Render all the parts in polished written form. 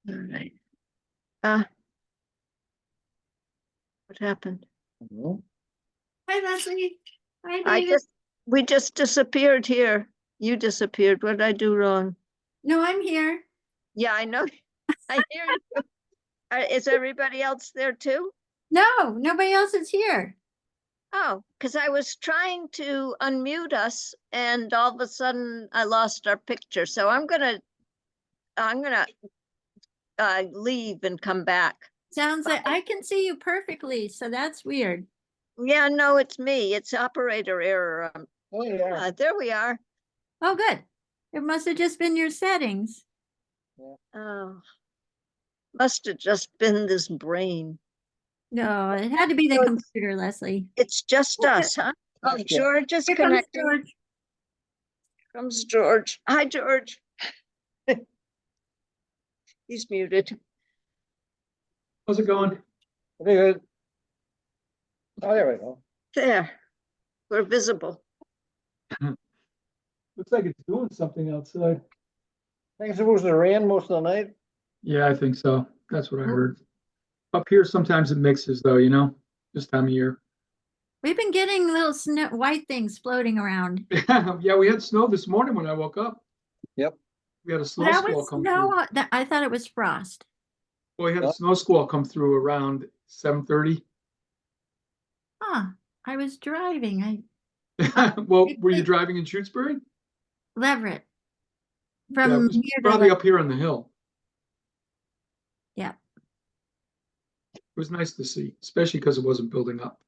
All right. What happened? Hi, Leslie. Hi, David. We just disappeared here. You disappeared. What did I do wrong? No, I'm here. Yeah, I know. I hear you. Is everybody else there too? No, nobody else is here. Oh, because I was trying to unmute us and all of a sudden I lost our picture. So I'm gonna leave and come back. Sounds like I can see you perfectly, so that's weird. Yeah, no, it's me. It's operator error. Oh, yeah. There we are. Oh, good. It must have just been your settings. Oh, must have just been this brain. No, it had to be the computer, Leslie. It's just us, huh? Oh, George is connecting. George. Here comes George. Hi, George. He's muted. How's it going? Pretty good. Oh, there we go. There. We're visible. Looks like it's doing something outside. I think it's supposed to rain most of the night. Yeah, I think so. That's what I heard. Up here, sometimes it mixes though, you know, this time of year. We've been getting little white things floating around. Yeah, we had snow this morning when I woke up. Yep. We had a snow That squall was come snow. through. I thought it was frost. Well, we had a snow squall come through around 7:30. Huh. I was driving. Well, were you driving in Shutesbury? Leverett. Yeah, it From was here to probably up here on the hill. Yeah. It was nice to see, especially because it wasn't building up.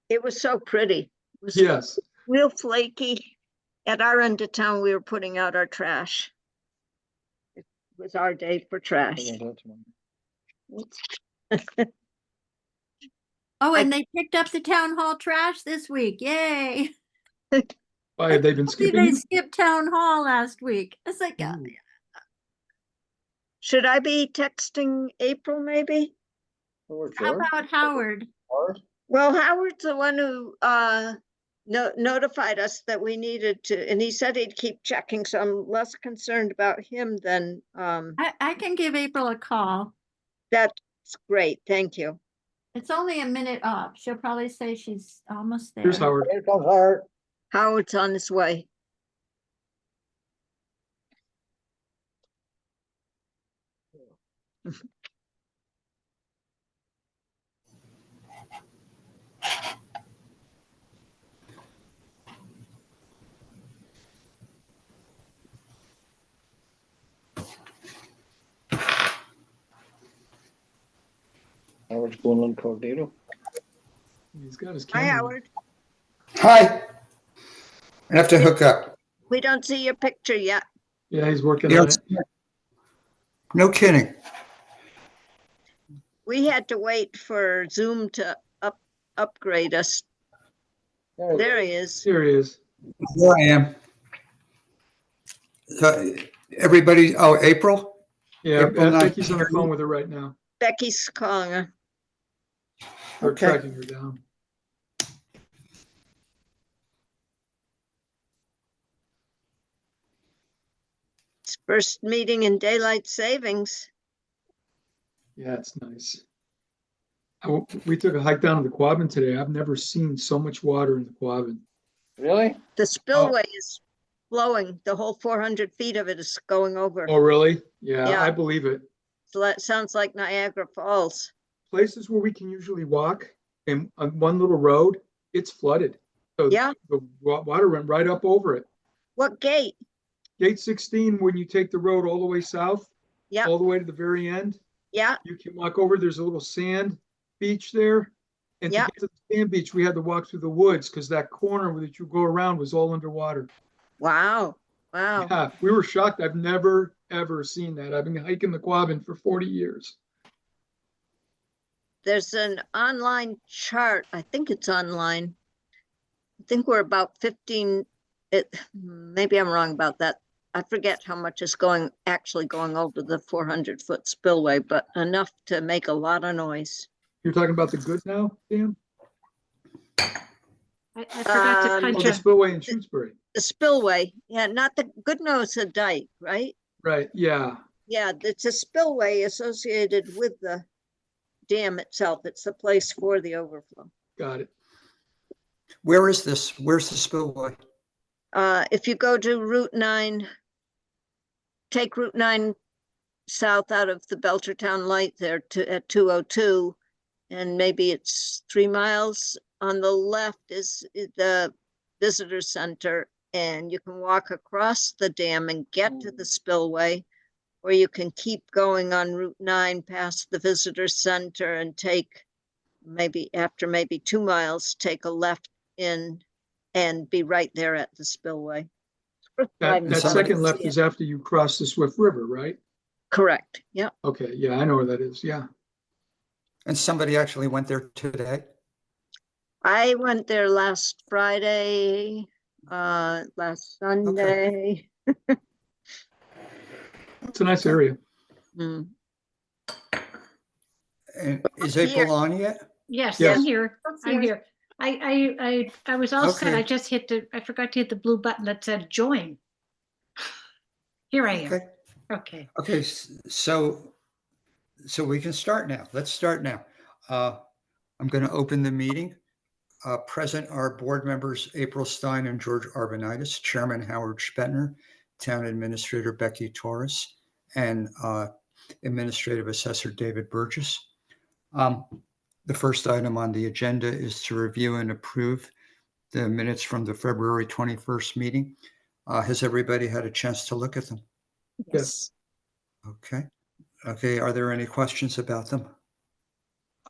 It was so pretty. It was Yes. real flaky. At our end of town, we were putting out our trash. It was our day for trash. Oh, and they picked up the town hall trash this week. Yay. Why have they been See, skipping? they skipped town hall last week. It's like, Ooh. Should I be texting April maybe? how about Howard? Well, Howard's the one who notified us that we needed to, and he said he'd keep checking, so I'm less concerned about him than I can give April a call. that's great. Thank you. It's only a minute off. She'll probably say she's almost there. Here's Howard. Here comes Howard. Howard's on his way. Howard's going on incognito. He's got his Hi, camera. Howard. Hi. I have to hook up. We don't see your picture yet. Yeah, he's working Yeah, on it. no kidding. We had to wait for Zoom to upgrade us. There he is. Here he is. Here I am. Everybody, oh, April? Yeah, April I think he's on the 19th. phone with her right now. Becky's calling her. We're Okay. tracking her down. It's first meeting in daylight savings. Yeah, it's nice. We took a hike down to the Quabbin today. I've never seen so much water in the Quabbin. Really? The spillway is flowing. The whole 400 feet of it is going over. Oh, really? Yeah, Yeah. I believe it. So that sounds like Niagara Falls. Places where we can usually walk and on one little road, it's flooded. So Yeah. the water went right up over it. What gate? Gate 16, when you take the road all the way south, Yeah. all the way to the very end, Yeah. you can walk over. There's a little sand beach there. And Yeah. to get to the sand beach, we had to walk through the woods because that corner that you go around was all underwater. Wow. Wow. Yeah, we were shocked. I've never, ever seen that. I've been hiking the Quabbin for 40 years. There's an online chart. I think it's online. I think we're about 15. Maybe I'm wrong about that. I forget how much is actually going over the 400-foot spillway, but enough to make a lot of noise. You're talking about the good now, Dan? I forgot to Oh, punch the a spillway in Shutesbury. The spillway, yeah, not the Goodnose, a dike, right? Right, yeah. Yeah, it's a spillway associated with the dam itself. It's the place for the overflow. Got it. Where is this? Where's the spillway? If you go to Route 9, take Route 9 south out of the Belchertown light there at 202, and maybe it's 3 miles. On the left is the visitor center, and you can walk across the dam and get to the spillway, or you can keep going on Route 9 past the visitor center and take maybe 2 miles, take a left in and be right there at the spillway. It's worth driving That by somebody- to second left see it. is after you cross the Swift River, right? Correct. Yeah. Okay, yeah, I know where that is, yeah. And somebody actually went there today? I went there last Friday, last Sunday. It's a nice area. Mm. And is Here. April on yet? Yes, Yes. I'm here. I'm here. I was all set. Okay. I just I forgot to hit the blue button that said join. Here I am. Okay. Okay. Okay, so we can start now. Let's start now. I'm going to open the meeting. Present are board members April Stein and George Arbonitis, Chairman Howard Spetner, Town Administrator Becky Torres, and Administrative Assessor David Burgess. The first item on the agenda is to review and approve the minutes from the February 21st meeting. Has everybody had a chance to look at them? Yes. Okay. Okay, are there any questions about them?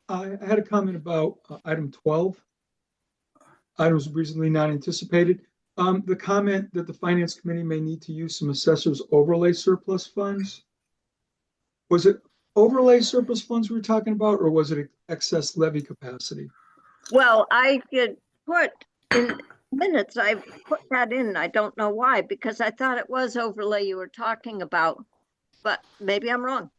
I had a comment about item 12. Items reasonably not anticipated. The comment that the finance committee may need to use some assessors overlay surplus funds. Was it overlay surplus funds we were talking about, or was it excess levy capacity? Well, I could put in minutes, I put that in. I don't know why, because I thought it was overlay you were talking about, but maybe I'm wrong.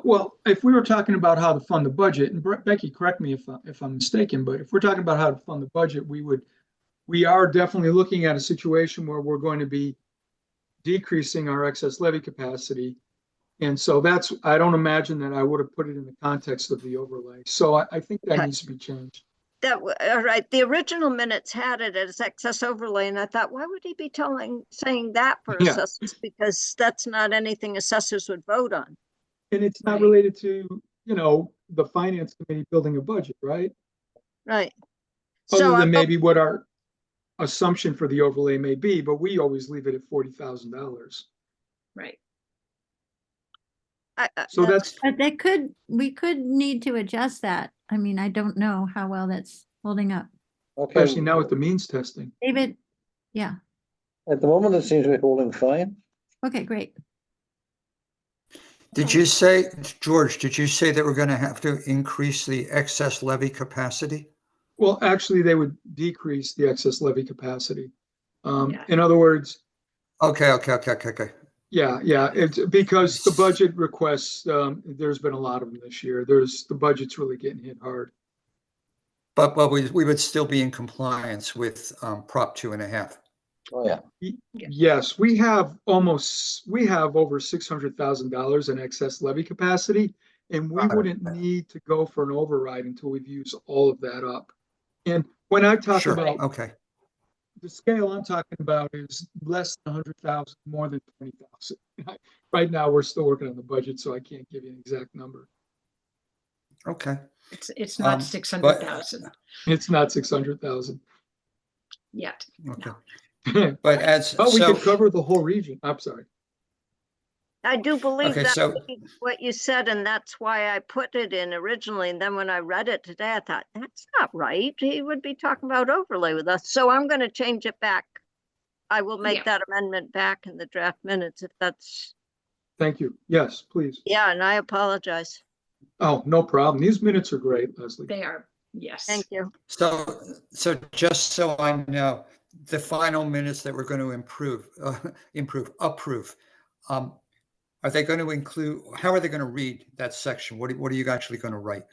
Well, if we were talking about how to fund the budget, and Becky, correct me if I'm mistaken, but if we're talking about how to fund the budget, we are definitely looking at a situation where we're going to be decreasing our excess levy capacity. And so I don't imagine that I would have put it in the context of the overlay. So I think that Okay. needs to be changed. All right. The original minutes had it as excess overlay, and I thought, why would he be saying that for Yeah. assessors? Because that's not anything assessors would vote on. And it's not Right. related to, the finance committee building a budget, right? Right. Other So than maybe what our assumption for the overlay may be, but we always leave it at $40,000. Right. So that's, But we could need to adjust that. I mean, I don't know how well that's holding up. Okay, especially now with the means testing. David, yeah, at the moment, it seems to be holding fine. okay, great. Did you say, George, did you say that we're going to have to increase the excess levy capacity? Well, actually, they would decrease the excess levy capacity. Yeah. In other words, Okay. yeah, it's because the budget requests, there's been a lot of them this year. The budget's really getting hit hard. But we would still be in compliance with Prop 2.5. Oh, yeah. Yes, we have over $600,000 in excess levy capacity, and we Right. wouldn't need to go for an override until we've used all of that up. And when I talk Sure, about okay. the scale I'm talking about is less than 100,000, more than 20,000. Right now, we're still working on the budget, so I can't give you an exact number. Okay. It's not but- 600,000 It's not 600,000. yet. Okay. But But we could cover the whole region. I'm sorry. I do believe Okay, that's so- what you said, and that's why I put it in originally. And then when I read it today, I thought, that's not right. He would be talking about overlay with us. So I'm going to change it back. I will make Yeah. that amendment back in the draft minutes if that's, Thank you. Yes, please. yeah, and I apologize. Oh, no problem. These minutes are great, Leslie. They are, yes. Thank you. So just so I know, the final minutes that we're going to approve, are they going to include, how are they going to read that section? What are you actually going to write?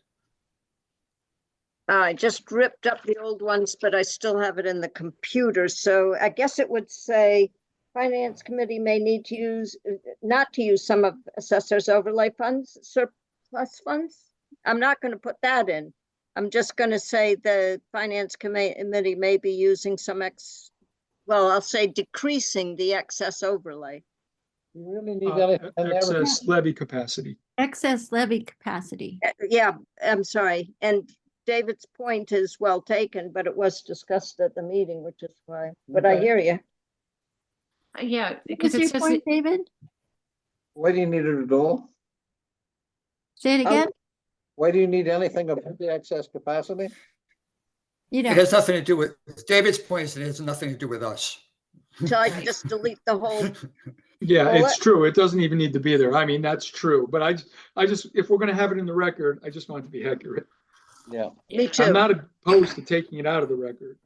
I just ripped up the old ones, but I still have it in the computer. So I guess it would say Finance Committee may need to use, not to use some of assessors overlay funds, surplus funds. I'm not going to put that in. I'm just going to say the Finance Committee may be using some well, I'll say decreasing the excess overlay. You really need anything in there? Excess levy capacity. Excess levy capacity. Yeah, I'm sorry. And David's point is well taken, but it was discussed at the meeting, which is why, but I Okay. hear you. Yeah, What because was it your says, point, David? Why do you need it at all? Say it again? Why do you need anything about the excess capacity? You It don't. has nothing to do with, David's point is it has nothing to do with us. So I just delete the whole, Yeah, Well, it's true. It doesn't even need to be there. I mean, that's true. But I just, if we're going to have it in the record, I just want it to be accurate. Yeah. me yeah, too. I'm not opposed to taking it out of the record.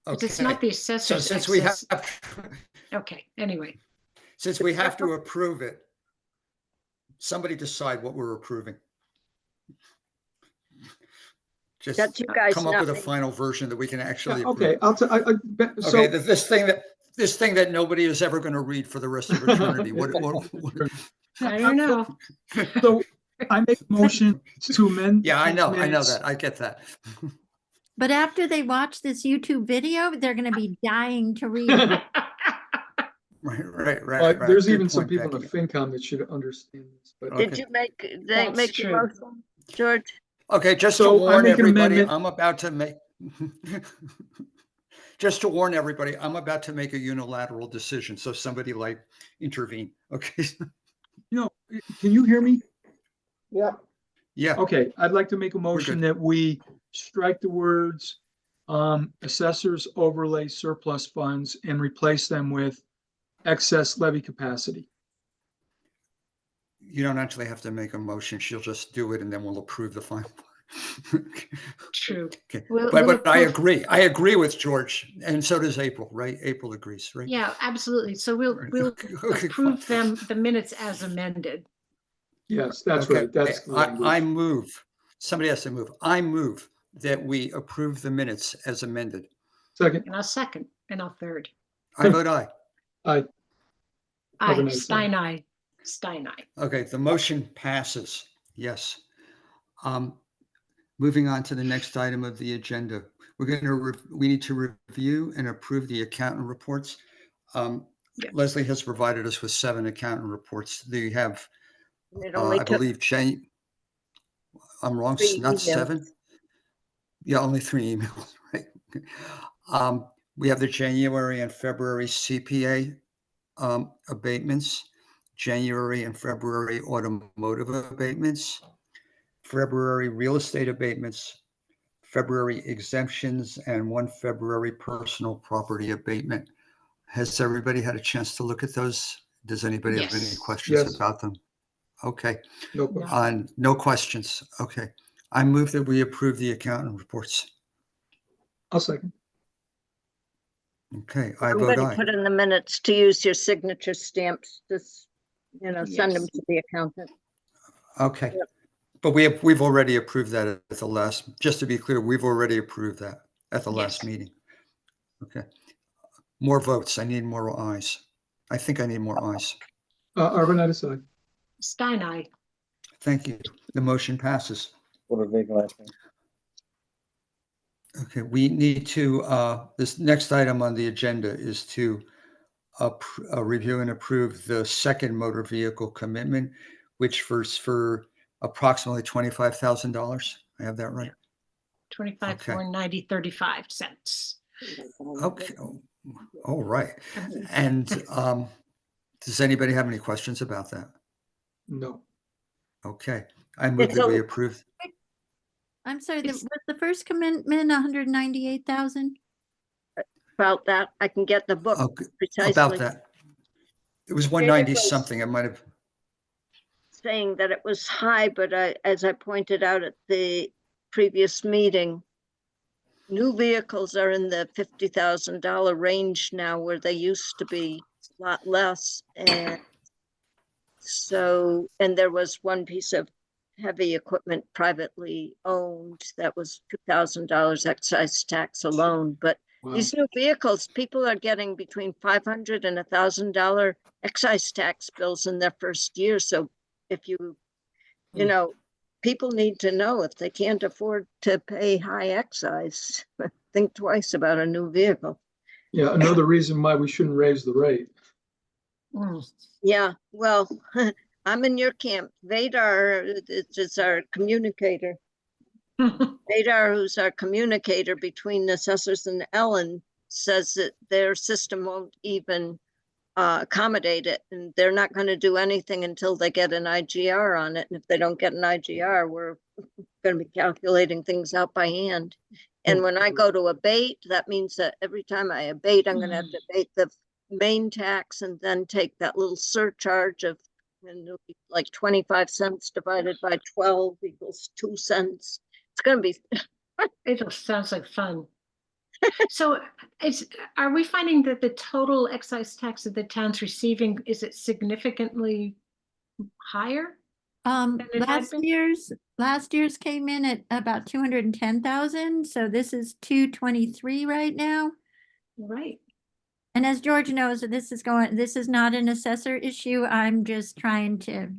because it's not Okay. the So assessor's since we have, excess. Okay, anyway, since we have to approve it, somebody decide what we're approving. Just That's you guys, come up not with a me. final version that we can actually Yeah, approve. okay, so. Okay, this thing that nobody is ever going to read for the rest of eternity. I don't know. So I make a motion to amend. Yeah, I know minutes. that. I get that. But after they watch this YouTube video, they're going to be dying to read it. Right. There's Good even some point, people in the Becky. FinCom that should understand this, but. Okay. Did you make, That's make your true. motion, George? Okay, just to So I warn make an everybody, amendment. I'm about to make, just to warn everybody, I'm about to make a unilateral decision. So somebody like intervene. Okay. Can you hear me? Yeah. Yeah. Okay, I'd like to make a motion good. that we strike the words assessors overlay surplus funds and replace them with excess levy capacity. You don't actually have to make a motion. She'll just do it and then we'll approve the final. True. Okay. We'll But I approve- agree. I agree with George, and so does April, right? April agrees, right? Yeah, absolutely. So we'll Okay, approve fine. the minutes as amended. Yes, that's Okay, right. That's the I language. move, somebody has to move. I move that we approve the minutes as amended. Second, And I'll second, and I'll third. I vote aye. Have a Aye, nice day. Stein, aye. Stein, aye. Okay, the motion passes. Yes. Moving on to the next item of the agenda. We need to review and approve the accountant reports. Yeah. Leslie has provided us with 7 accountant reports. They have, It only I took believe, Jane, I'm wrong, 3 not emails. 7? Yeah, only 3 emails, right? We have the January and February CPA abatements, January and February automotive abatements, February real estate abatements, February exemptions, and 1 February personal property abatement. Has everybody had a chance to look at those? Does anybody have any Yes. questions Yes. about them? Okay, no No. question. no questions. Okay, I move that we approve the accountant reports. I'll second. Okay, I I'm vote going to aye. put in the minutes to use your signature stamps, just, send them Yes. to the accountant. Okay, Yep. but we've already approved that at the last, just to be clear, we've already approved that at the last Yes. meeting. Okay, more votes. I need more ayes. I think I need more ayes. Arvanitis, aye. Stein, aye. Thank you. The motion passes. What a big last name. Okay, we need to, this next item on the agenda is to review and approve the second motor vehicle commitment, which for approximately $25,000. I have that right? 25, Okay. 490, 35 cents. Okay, all right. And does anybody have any questions about that? No. Okay, I move It's that we a- approve. I'm sorry, It's- was the first commitment 198,000? About that, I can get the book Okay, precisely. about that. It was 190 something. It might have, Saying that it was high, but as I pointed out at the previous meeting, new vehicles are in the $50,000 range now, where they used to be a lot less. And so, and there was one piece of heavy equipment privately owned that was $2,000 excise tax alone, but Wow. These new vehicles, people are getting between $500 and $1,000 excise tax bills in their first year. So if you Hmm. know, people need to know if they can't afford to pay high excise, think twice about a new vehicle. Yeah, another reason why we shouldn't raise the rate. Mm. Yeah, well, I'm in your camp. Vadar is our communicator. Vadar, who's our communicator between the assessors and Ellen, says that their system won't even accommodate it, and they're not going to do anything until they get an IGR on it. And if they don't get an IGR, we're going to be calculating things out by hand. And when I go to abate, that means that every time I abate, I'm going to have to abate the main tax and then take that little surcharge of, and it'll be like 25 cents divided by 12 equals 2 cents. It's going to be, It just sounds like fun. So are we finding that the total excise tax that the town's receiving, is it significantly higher? Than it had been? Last year's came in at about 210,000, so this is 223 right now. Right. And as George knows, this is not an assessor issue. I'm just trying to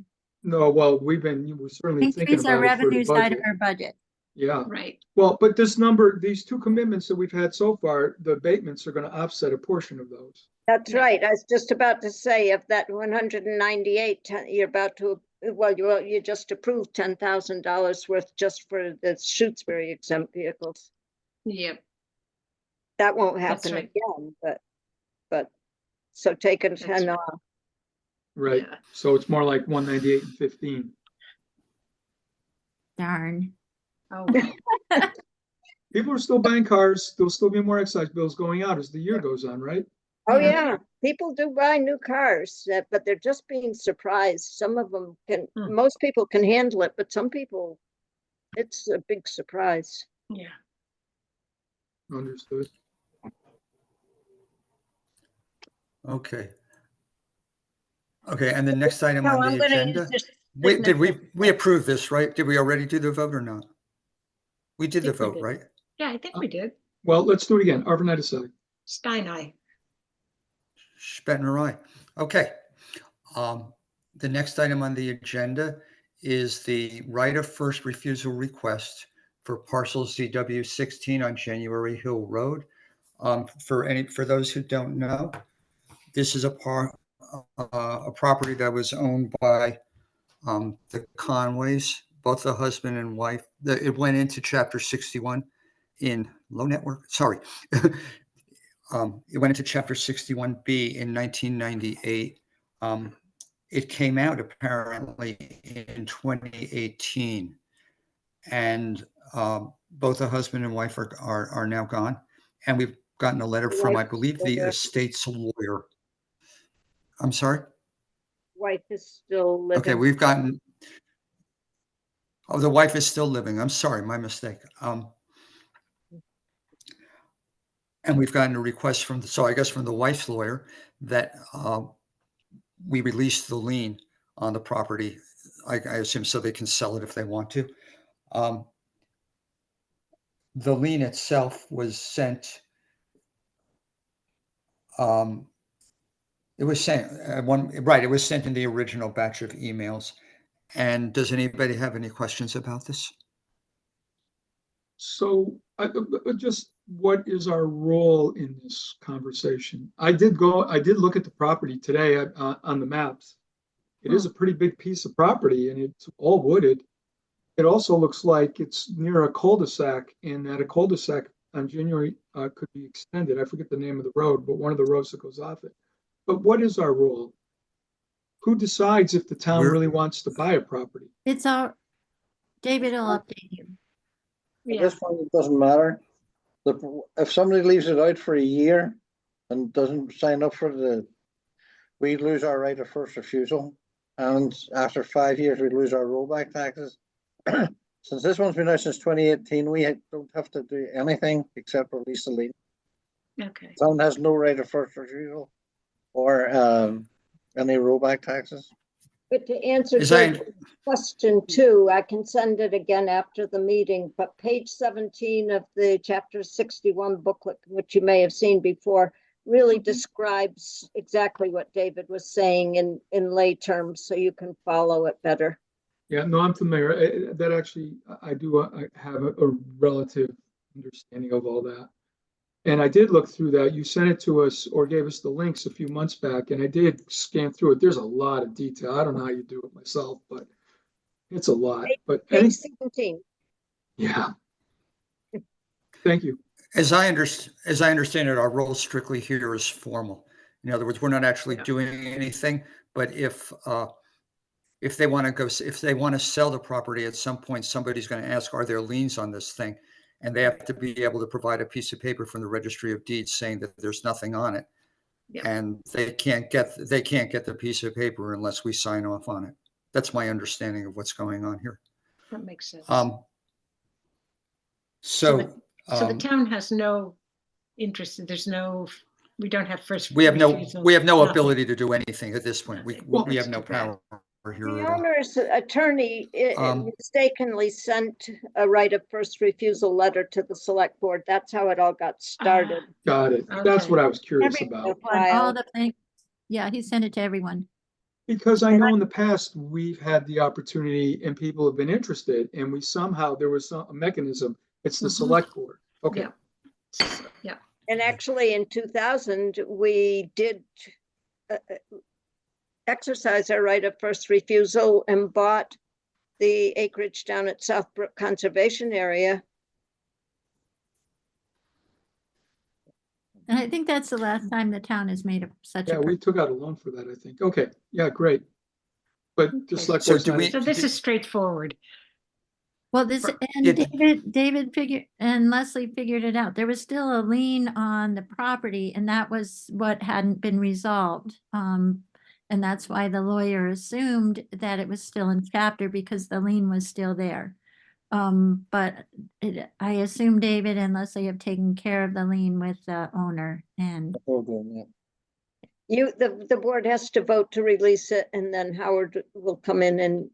No, well, we're certainly thinking increase our about it for the revenue side of budget. our budget. Yeah, Right. well, but this number, these two commitments that we've had so far, the abatements are going to offset a portion of those. that's Yeah. right. I was just about to say, of that 198, you're about to, well, you just approved $10,000 worth just for the Shutesbury exempt vehicles. Yep. That won't That's happen right. again, but, so taking That's 10 right. off. Right, Yeah. so it's more like 198 and 15. Darn. Oh, well. People are still buying cars. There'll still be more excise bills going out as the year goes on, right? Oh, Yeah. yeah, people do buy new cars, but they're just being surprised. Some of them Hmm. most people can handle it, but some people, it's a big surprise. Yeah. Understood. Okay. Okay, and the next item So on I'm the gonna use agenda, your did signature. we approve this, right? Did we already do the vote or not? We did the think we vote, did. right? Yeah, I think we did. Well, let's do it again. Arvanitis, aye. Stein, aye. Spetner, aye. Okay. The next item on the agenda is the right of first refusal request for parcel ZW 16 on January Hill Road. For those who don't know, this is a property that was owned by the Conways, both the husband and wife. It went into Chapter 61 in low network. Sorry. It went into Chapter 61B in 1998. It came out apparently in 2018, and both the husband and wife are now gone. And we've gotten a letter from, I believe, the estate's lawyer. I'm sorry? Wife is still Okay, living. we've gotten, oh, the wife is still living. I'm sorry, my mistake. And we've gotten a request from, so I guess from the wife's lawyer that we release the lien on the property. I assume so they can sell it if they want to. The lien itself was sent. It was sent right. It was sent in the original batch of emails. And does anybody have any questions about this? So just what is our role in this conversation? I did look at the property today on the maps. It is a pretty big piece of property and it's all wooded. It also looks like it's near a cul-de-sac, and that a cul-de-sac on January could be extended. I forget the name of the road, but one of the roads that goes off it. But what is our role? Who decides if the town really wants to buy a property? It's all, David will update you. At Yeah. this point, it doesn't matter. If somebody leaves it out for a year and doesn't sign up for we lose our right of first refusal. And after 5 years, we lose our rollback taxes. Since this one's been out since 2018, we don't have to do anything except release the lien. Okay. Town has no right of first refusal or any rollback taxes. But to answer As I- David's question too, I can send it again after the meeting, but page 17 of the chapter 61 booklet, which you may have seen before, really describes exactly what David was saying in lay terms, so you can follow it better. Yeah, no, I'm familiar. That actually, I do I have a relative understanding of all that. And I did look through that. You sent it to us or gave us the links a few months back, and I did scan through it. There's a lot of detail. I don't know how you do it myself, but it's a lot. But Page 17. yeah. Thank you. As I understand it, our role strictly here is formal. In other words, we're not actually doing anything, but if they want to sell the property at some point, somebody's going to ask, are there liens on this thing? And they have to be able to provide a piece of paper from the Registry of Deeds saying that there's nothing on it. Yep. And they can't get the piece of paper unless we sign off on it. That's my understanding of what's going on here. That makes sense. So the town has no interest, we don't have first. we have no refusal, nothing. ability to do anything at this point. We Well, have no that's too bad. power here The at all. owner's attorney Um, mistakenly sent a right of first refusal letter to the select board. That's how it all got started. Got it. That's Okay. what I was curious Everyone about. On all filed. the things. Yeah, he sent it to everyone. Because I know in the past, we've had the opportunity and people have been interested, and there was a mechanism. It's the Mhm. select board. Okay. Yeah. Yeah. And actually, in 2000, we did exercise our right of first refusal and bought the acreage down at Southbrook Conservation Area. And I think that's the last time the town has made such Yeah, a. we took out a loan for that, I think. Okay, yeah, great. But the Okay. select So board's do not we- So this is straightforward. Well, this, Yeah. and David figured, and Leslie figured it out. There was still a lien on the property, and that was what hadn't been resolved. And that's why the lawyer assumed that it was still in chapter because the lien was still there. But I assume David and Leslie have taken care of the lien with the owner and The board has to vote to release it, and then Howard will come in and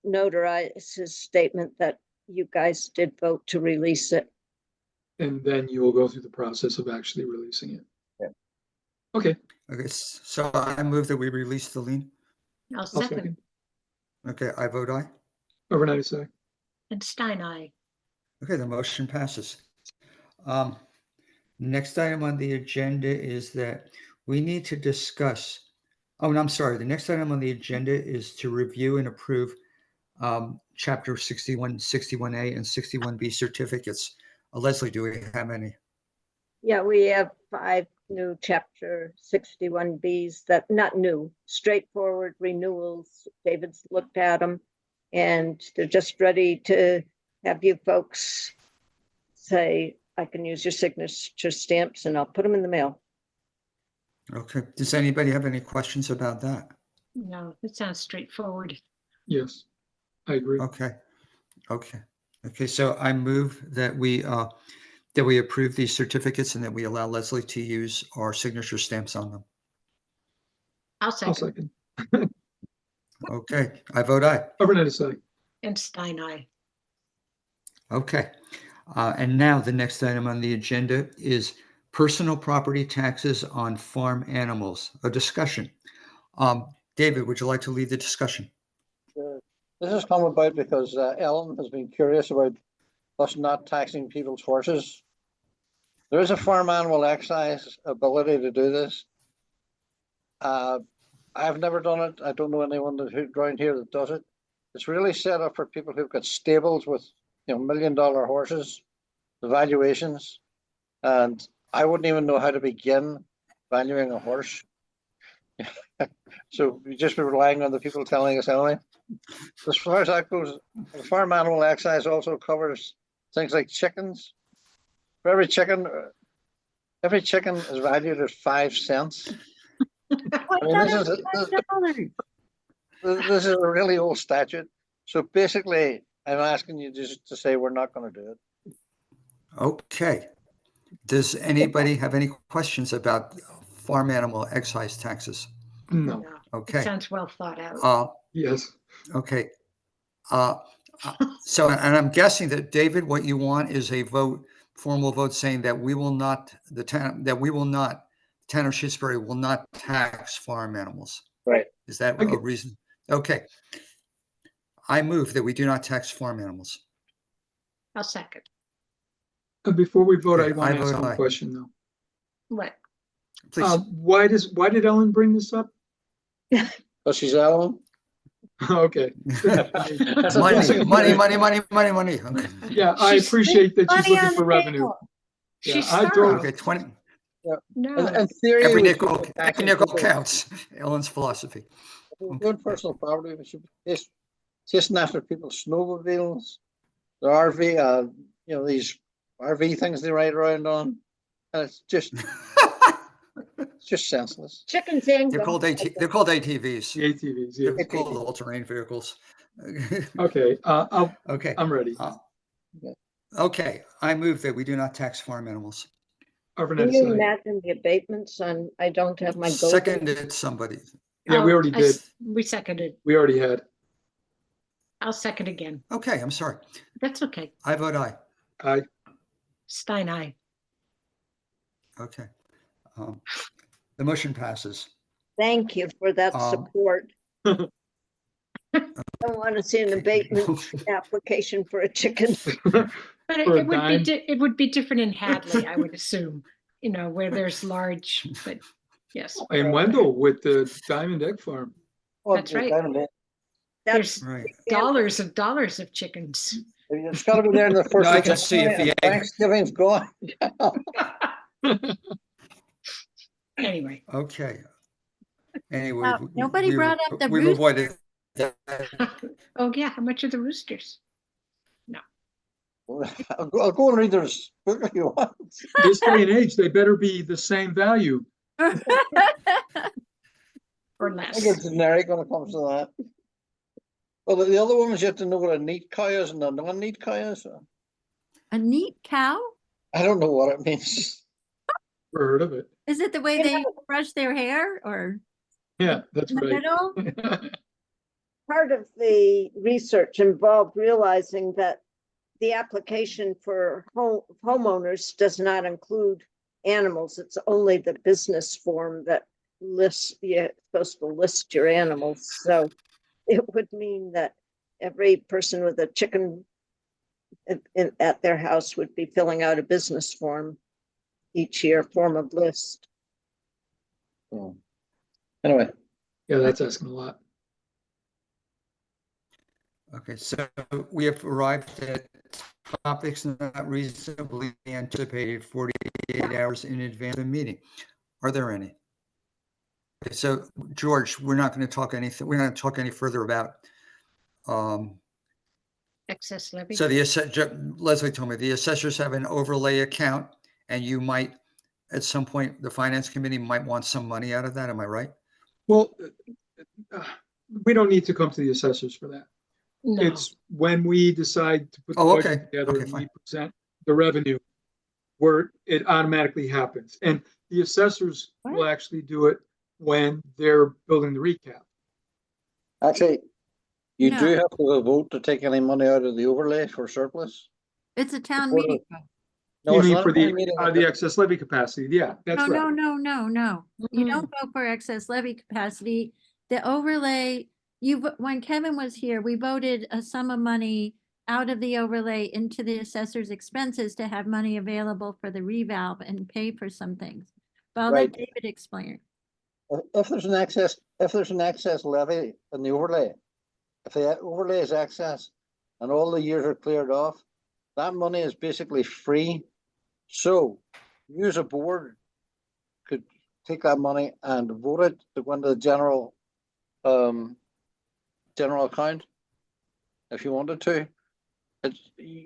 notarize his statement that you guys did vote to release it. And then you will go through the process of actually releasing it. Yeah. Okay, Okay, so I move that we release the lien. I'll I'll second. second. Okay, I vote aye. Overnight, I say. And Stein, aye. Okay, the motion passes. Next item on the agenda is that we need to discuss. Oh, and I'm sorry. The next item on the agenda is to review and approve Chapter 61, 61A, and 61B certificates. Leslie, do we have any? Yeah, we have 5 new chapter 61Bs that not new, straightforward renewals. David's looked at them and they're just ready to have you folks say, I can use your signature stamps and I'll put them in the mail. Okay. Does anybody have any questions about that? No, it sounds straightforward. Yes, I agree. Okay. Okay. So I move that we approve these certificates and that we allow Leslie to use our signature stamps on them. I'll I'll second. second. Okay, I vote aye. Overnight, I say. And Stein, aye. Okay. And now the next item on the agenda is personal property taxes on farm animals, a discussion. David, would you like to lead the discussion? Sure. This has come about because Ellen has been curious about us not taxing people's horses. There is a farm animal excise ability to do this. I've never done it. I don't know anyone around here that does it. It's really set up for people who've got stables with, $1 million horses, the valuations, and I wouldn't even know how to begin valuing a horse. So we just be relying on the people telling us anyway. As far as that goes, the farm animal excise also covers things like chickens. For every chicken is valued at 5 cents. This is a really old statute. So basically, I'm asking you just to say we're not going to do it. Okay. Does anybody have any questions about farm animal excise taxes? No, No, it Okay. sounds well thought out. yes. Okay. So, and I'm guessing that, David, what you want is a vote, formal vote saying that we will not, the town of Shutesbury will not tax farm animals. Right. Is that Okay. a reason? Okay. I move that we do not tax farm animals. I'll second. Before we vote, Okay, I want I to ask vote one aye. question though. What? Please. Why did Ellen bring this up? But she's Ellen. Okay. That's a Money, blessing. money, money, money, money, money. Okay. Yeah, I She's- appreciate that she's Money looking on for the revenue. table. Yeah, She's I thorough. don't, Okay, 20, In No, theory, every we should nickel, be every taxing nickel people. counts. Ellen's philosophy. If we're doing personal property, we should be chasing after people's snowmobiles, the RV, these RV things they ride around on. And it's just senseless. Chicken thing. They're called ATVs. the ATVs, They're yeah. called all-terrain vehicles. Okay, Okay. I'm ready. Okay, I move that we do not tax farm animals. Can Arvinette's you side. imagine the abatements on, I don't have my gold? Seconded somebody. Yeah, we already did. We seconded. We already had. I'll second again. Okay, I'm sorry. That's okay. I vote aye. I Stein, aye. Okay. The motion passes. Thank you for that support. I don't want to see an abatement application for a chicken. But For a it would dime. be, it would be different in Hadley, I would assume, where there's large, but yes. in Wendell with the Diamond Egg Farm. That's right. That's There's Right. dollars of chickens. It's got to be there in the first. No, I can see if the egg- Thanksgiving's gone. Anyway, Okay. Anyway. Now, nobody brought up the We've rooster. avoided that. oh yeah, how much are the roosters? I'll go and read this book if you want. This day and age, they better be the same value. Or I less? think it's generic when it comes to that. Well, the other one is you have to know what a neat cow is and a non-neat cow is. A neat cow? I don't know what it means. Never heard of it. Is it the way You they know- brush their hair or Yeah, that's in the right. middle? part of the research involved realizing that the application for homeowners does not include animals. It's only the business form that lists, you're supposed to list your animals. So it would mean that every person with a chicken at their house would be filling out a business form each year, form of list. So, anyway, Yeah, that's asking a lot. Okay, so we have arrived at topics not reasonably anticipated 48 hours in advance of the meeting. Are there any? Okay, so George, we're not going to talk anything. We're not going to talk any further about. Excess levy? So Leslie told me the assessors have an overlay account, and you might, at some point, the finance committee might want some money out of that. Am I right? Well, we don't need to come to the assessors for that. No, It's when we decide to put the Oh, budget okay. together Okay, and we fine. present the revenue where it automatically happens. And the assessors will actually do it when they're building the recap. actually, you No. do have to vote to take any money out of the overlay for surplus. It's a town Before the- meeting. No, You it's mean not for a town meeting. the excess levy capacity? Yeah, that's No, right. no. You don't go for excess levy capacity. The overlay, when Kevin was here, we voted a sum of money out of the overlay into the assessor's expenses to have money available for the revalve and pay for some things. But I'll let Right. David explain. If there's an excess levy in the overlay, if the overlay is excess and all the years are cleared off, that money is basically free. So you as a board could take that money and vote it to go into the general account if you wanted to.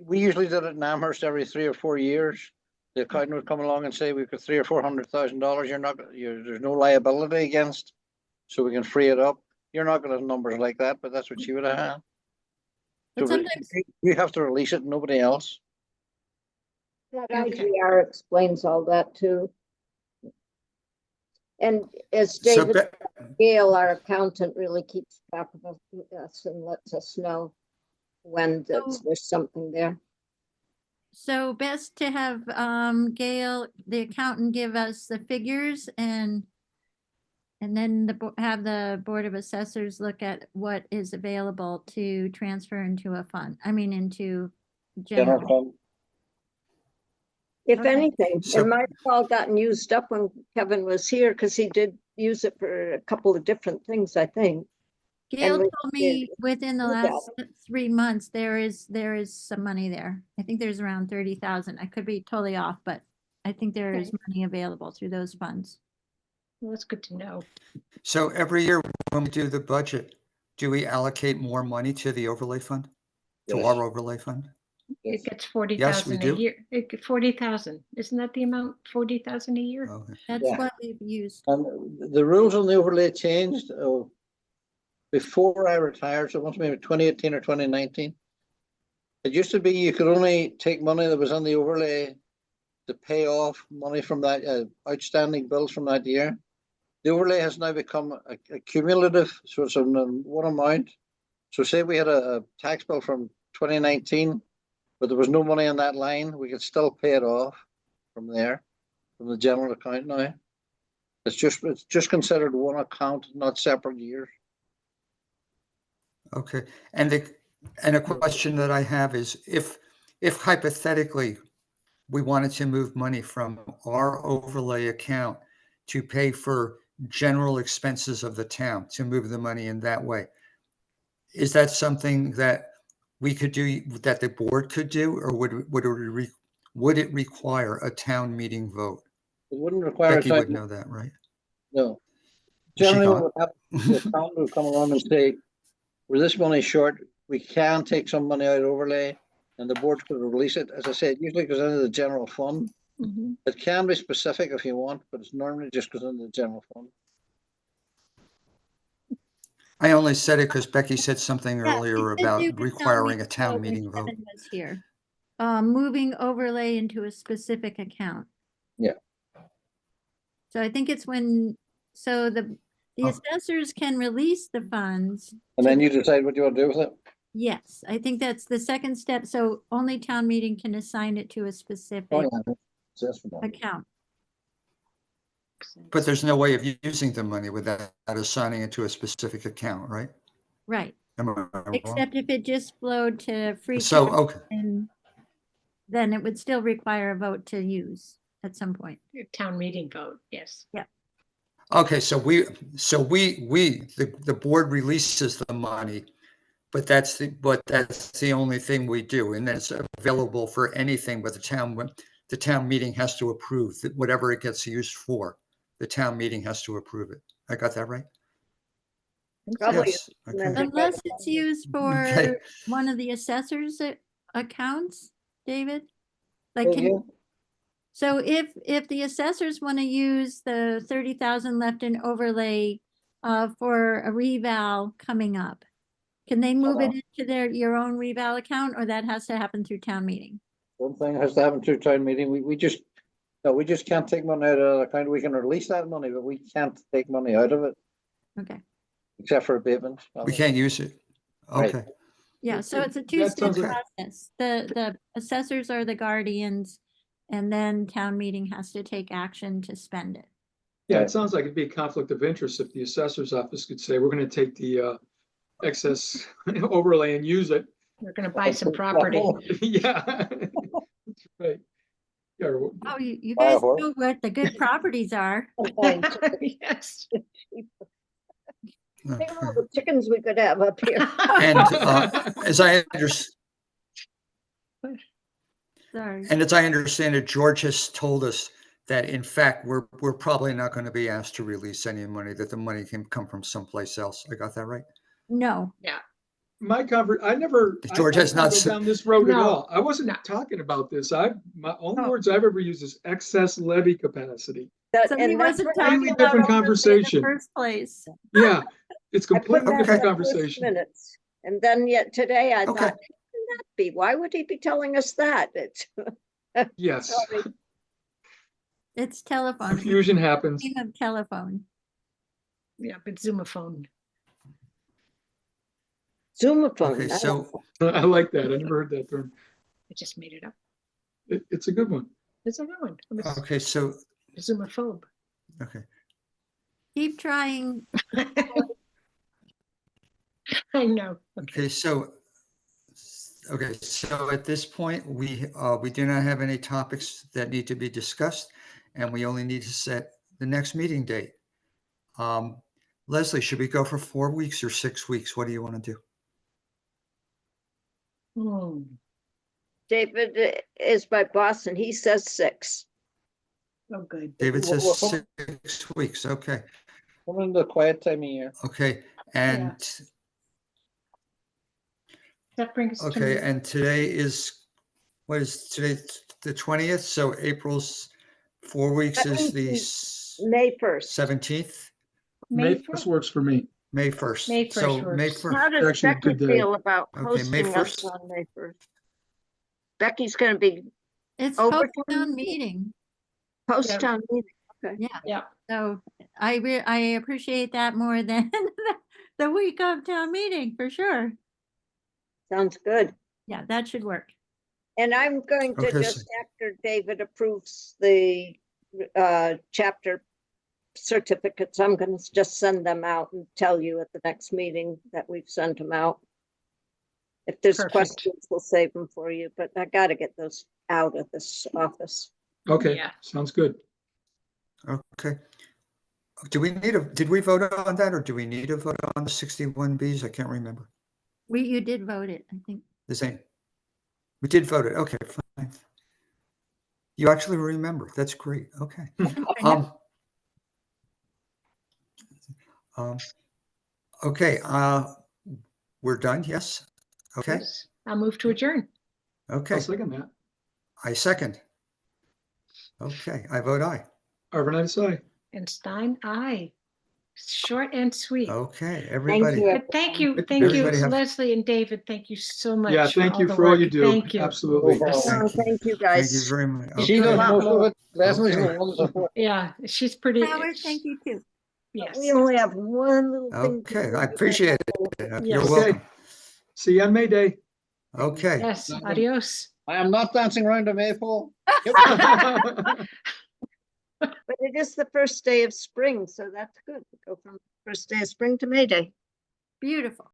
We usually did it in Amherst every 3 or 4 years. The accountant would come along and say, we've got $300,000 or $400,000. There's no liability against, so we can free it up. You're not going to have numbers like that, but that's what you would have had. But So sometimes- you have to release it, nobody else. That Okay. IGR explains all that too. And as So David Gale, our accountant, really keeps track of us and lets us know when there's something there. So best to have Gail, the accountant, give us the figures and then have the Board of Assessors look at what is available to transfer into a fund, into General general. fund. If Okay. anything, So- it might have all gotten used up when Kevin was here, because he did use it for a couple of different things, I think. Gail we told me within the do that. last 3 months, there is some money there. I think there's around 30,000. I could be totally off, but I think there is Okay. money available through those funds. Well, that's good to know. So every year when we do the budget, do we allocate more money to the overlay fund? To Yes. our overlay fund? It gets 40,000 a do. year. 40,000. Isn't that the amount? 40,000 a year? Okay. That's Yeah. what we've used. And the rules on the overlay changed before I retired, so it must be maybe 2018 or 2019. It used to be you could only take money that was on the overlay to pay off money from that outstanding bills from that year. The overlay has now become a cumulative, so it's on one amount. So say we had a tax bill from 2019, but there was no money in that line, we could still pay it off from there, from the general account now. It's just considered one account, not separate years. Okay, and a question that I have is if hypothetically we wanted to move money from our overlay account to pay for general expenses of the town, to move the money in that way, is that something that we could do, that the board could do, or would it require a town meeting vote? It wouldn't require a Becky would time, know that, right? no. Is she Generally, what gone? would happen, the town would come along and say, we're this money short, we can take some money out overlay, and the board could release it. As I said, it usually goes into the general fund. Mhm. It can be specific if you want, but it's normally just goes into the general fund. I only said it because Becky said something Yeah, earlier we did do about the requiring a town when meeting vote. Kevin was here. Moving overlay into a specific account. Yeah. So I think it's when, so the Oh. assessors can release the funds. And then you decide what you want to do with it. Yes, I think that's the second step. So only town meeting can assign it to a Oh, specific yeah. That's for that. account. But there's no way of using the money without assigning it to a specific account, right? Right, Am I wrong? except if it just flowed to free So, cash, okay, and then it would still require a vote to use at some point. Your Town meeting vote, yes. okay, so the board releases the money, but that's the only thing we do, and then it's available for anything, but the town meeting has to approve that whatever it gets used for, the town meeting has to approve it. I got that right? Probably Yes. isn't Okay. it? Unless it's used for Okay. one of the assessors' accounts, David? Like, Oh, can, yeah. so if the assessors want to use the 30,000 left in overlay for a reval coming up, can they move it into your own reval account, or that has to happen through town meeting? One thing has to happen through town meeting. We just can't take money out of the account. We can release that money, but we can't take money out of it Okay, except for abatements. We can't use it. Right. Okay. yeah, so it's a That two-step sounds like- process. The assessors are the guardians, and then town meeting has to take action to spend it. Yeah, Right. it sounds like it'd be a conflict of interest if the assessor's office could say, we're gonna take the excess overlay and use it. We're gonna buy some property. Yeah. That's right. Yeah, or- Oh, you Buy a guys horse. know what the good properties are. Yes. Think of all the chickens we could have up here. And as I Sorry. understand it, George has told us that in fact, we're probably not going to be asked to release any money, that the money can come from someplace else. I got that right? No, I never. George has I not go said- down this road at No, all. I wasn't no. talking about this. My only Oh. words I've ever used is excess levy capacity. so he And that's wasn't what I talking Completely about different overlay in the conversation. first place. Yeah, it's I put completely that different in the first conversation. minutes. And then yet today I Okay. thought, how can that be? Why would he be telling us that? It's Yes. sorry. It's telephone. Confusion happens. Game of telephone. Yeah, but Zoomaphone. Zoomaphone. Okay, I so, I like that. I never heard that term. I just made it up. It's a good one. It's a good one. I'm a okay, so, Zoomaphobe. okay. Keep trying. I know. Okay, so at this point, we do not have any topics that need to be discussed, and we only need to set the next meeting date. Leslie, should we go for 4 weeks or 6 weeks? What do you want to do? Hmm. David is my boss and he says 6. Oh, good. David says Well, 6 weeks. Okay, We're in the quiet time of year. okay, and That brings us to okay, and today is, what is today? The 20th. So April's 4 weeks is the May 1st. 17th, May May 1st works for me. May 1st. May 1st So May works. 1st. How does Actually, Becky good day. feel about Okay, May hosting us 1st. on May 1st? Becky's gonna be It's Overtime post-town meeting. meeting. post-town meeting. Yeah. So I appreciate that more than the week of town meeting, for sure. Sounds good. Yeah, that should work. And I'm going to Okay, so- just, after David approves the chapter certificates, I'm gonna just send them out and tell you at the next meeting that we've sent them out. If there's Perfect. questions, we'll save them for you, but I gotta get those out of this office. Okay, Yeah. sounds good. Okay. Did we vote on that, or do we need to vote on the 61Bs? I can't remember. You did vote it, I think. The same. We did vote it. Okay, fine. You actually remember. That's great. Okay. Okay, we're done. Yes. Okay. Yes. I'll move to adjourn. Okay. I'll second that. I second. Okay, I vote aye. Arvanitis, aye. And Stein, aye. Short and sweet. Okay, everybody. you. But thank you, Thank thank you, Everybody have- Leslie and David. Thank you so much. Yeah, thank you the for all you work. do. Thank you. Absolutely. No problem. Thank you, Thank you guys. very much. She do a does Okay. lot most of it. Leslie's Okay. the one support. Yeah, she's pretty. Howard, thank you too. Yes. We only have one little thing. to Okay, do. I appreciate it. Yes. You're Okay. welcome. See you on May Day. Okay. Yes, adios. I am not dancing around the maypole. But it is the first day of spring, so that's good. Go from first day of spring to May Day. Beautiful.